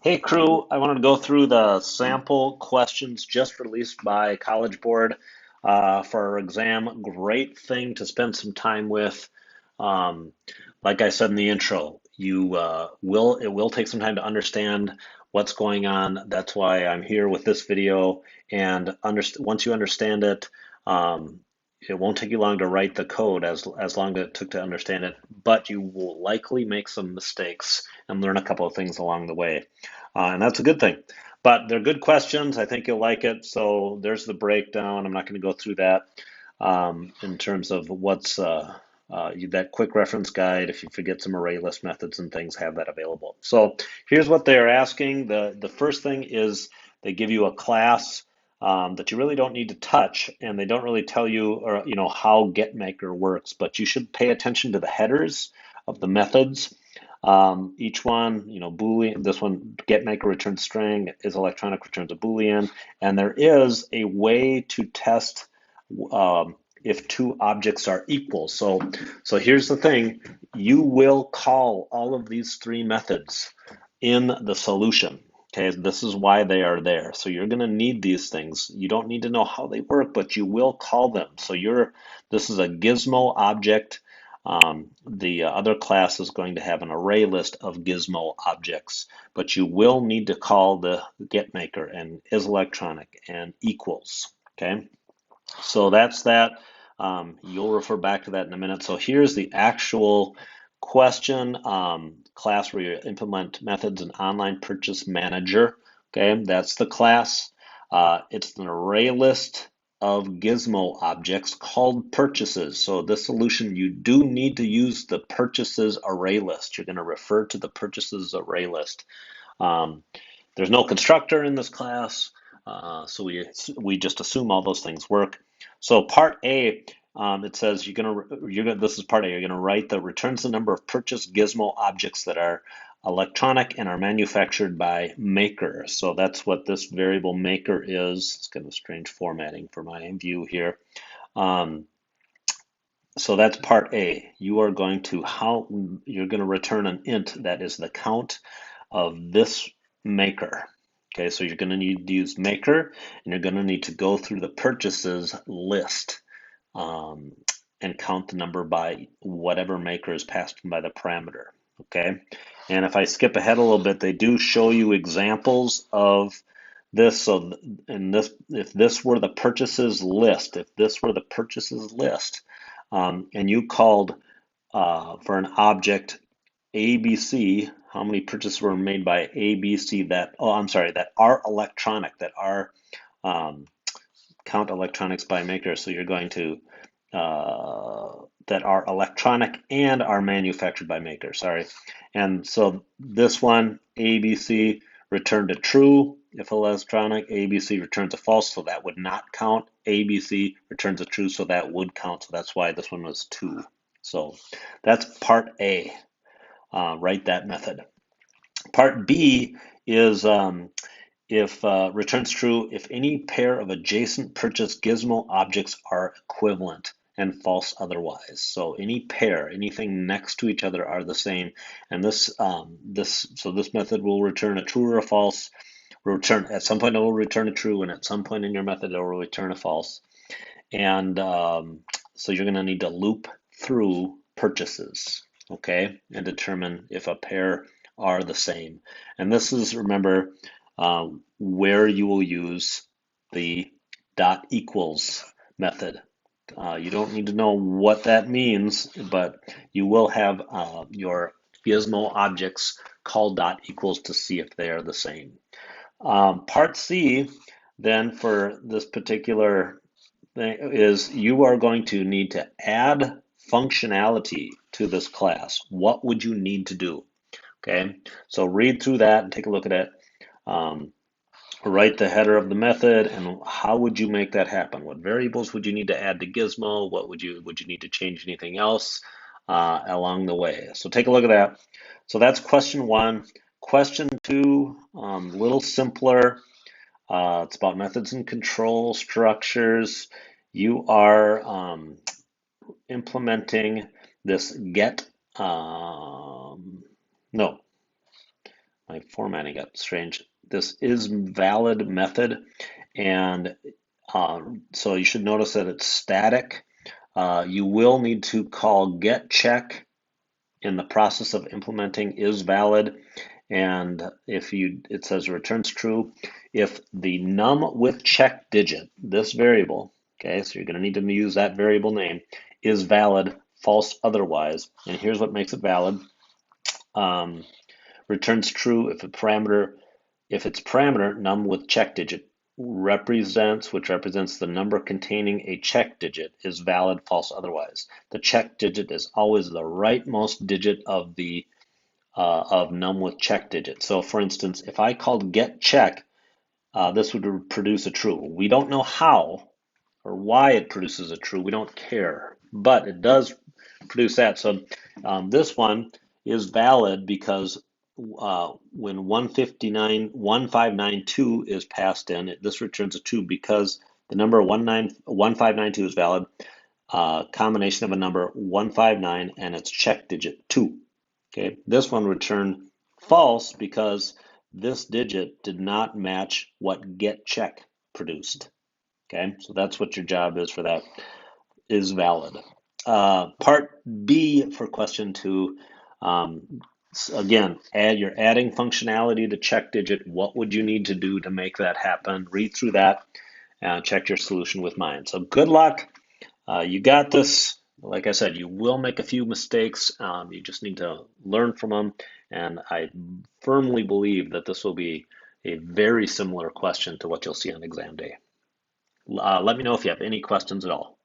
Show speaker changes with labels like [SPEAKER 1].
[SPEAKER 1] Hey crew, I wanted to go through the sample questions just released by College Board for our exam. Great thing to spend some time with. Um, like I said in the intro, it will take some time to understand what's going on. That's why I'm here with this video. And once you understand it, um, it won't take you long to write the code as long as it took to understand it, but you will likely make some mistakes and learn a couple of things along the way. And that's a good thing. But they're good questions. I think you'll like it. So there's the breakdown. I'm not going to go through that in terms of what's that quick reference guide. If you forget some array list methods and things, have that available. So here's what they're asking. The first thing is they give you a class that you really don't need to touch, and they don't really tell you or how GetMaker works, but you should pay attention to the headers of the methods. Each one, Boolean, this one, getMaker returns string, is electronic returns a Boolean, and there is a way to test if two objects are equal. So here's the thing, you will call all of these three methods in the solution. Okay, this is why they are there. So you're going to need these things. You don't need to know how they work, but you will call them. So this is a gizmo object. The other class is going to have an array list of gizmo objects, but you will need to call the getMaker and is electronic and equals. Okay, so that's that. You'll refer back to that in a minute. So here's the actual question class where you implement methods in online purchase manager. Okay, that's the class. It's an array list of gizmo objects called purchases. So this solution, you do need to use the purchases array list. You're going to refer to the purchases array list. Um, there's no constructor in this class, so we just assume all those things work. So part A, it says this is part A. You're gonna write the returns the number of purchased gizmo objects that are electronic and are manufactured by maker. So that's what this variable maker is. It's kind of strange formatting for my view here. Um, so that's part A. You're going to return an int that is the count of this maker. Okay, so you're going to need to use maker, and you're going to need to go through the purchases list um, and count the number by whatever maker is passed by the parameter. Okay, and if I skip ahead a little bit, they do show you examples of this. So, if this were the purchases list, and you called for an object ABC, how many purchases were made by ABC that are electronic, that are um, count electronics by maker. So you're going to that are electronic and are manufactured by maker. Sorry. And so this one, ABC, returned a true. If electronic, ABC returns a false, so that would not count. ABC returns a true, so that would count. So that's why this one was 2. So that's part A. Write that method. Part B is if returns true if any pair of adjacent purchase gizmo objects are equivalent and false otherwise. So any pair, anything next to each other are the same. And this method will return a true or a false. Return at some point it will return a true, and at some point in your method it will return a false. And so you're going to need to loop through purchases, okay, and determine if a pair are the same. And this is, remember, where you will use the dot equals method. You don't need to know what that means, but you will have your gizmo objects called dot equals to see if they are the same. Part C, then, for this particular thing is you are going to need to add functionality to this class. What would you need to do? Okay, so read through that and take a look at it. Um, Write the header of the method and how would you make that happen? What variables would you need to add to Gizmo? What would you need to change anything else along the way? So take a look at that. So that's question 1. Question 2, a little simpler. It's about methods and control structures. You are implementing this get, no, My formatting got strange. This is valid method, and so you should notice that it's static. You will need to call get check in the process of implementing is valid. And if it says returns true if the num with check digit, this variable, okay, so you're going to need to use that variable name, is valid, false otherwise. And here's what makes it valid. Um, Returns true if its parameter num with check digit which represents the number containing a check digit, is valid, false otherwise. The check digit is always the rightmost digit of num with check digit. So for instance, if I called get check, this would produce a true. We don't know how or why it produces a true. We don't care, but it does produce that. So this one is valid because when 1592 is passed in, this returns a 2 because the number 1592 is valid. Combination of a number 159 and its check digit 2. Okay, this one returned false because this digit did not match what get check produced. Okay, so that's what your job is for that, is valid. Part B for question 2, again, you're adding functionality to check digit. What would you need to do to make that happen? Read through that and check your solution with mine. So good luck. You got this. Like I said, you will make a few mistakes. You just need to learn from them. And I firmly believe that this will be a very similar question to what you'll see on exam day. Let me know if you have any questions at all.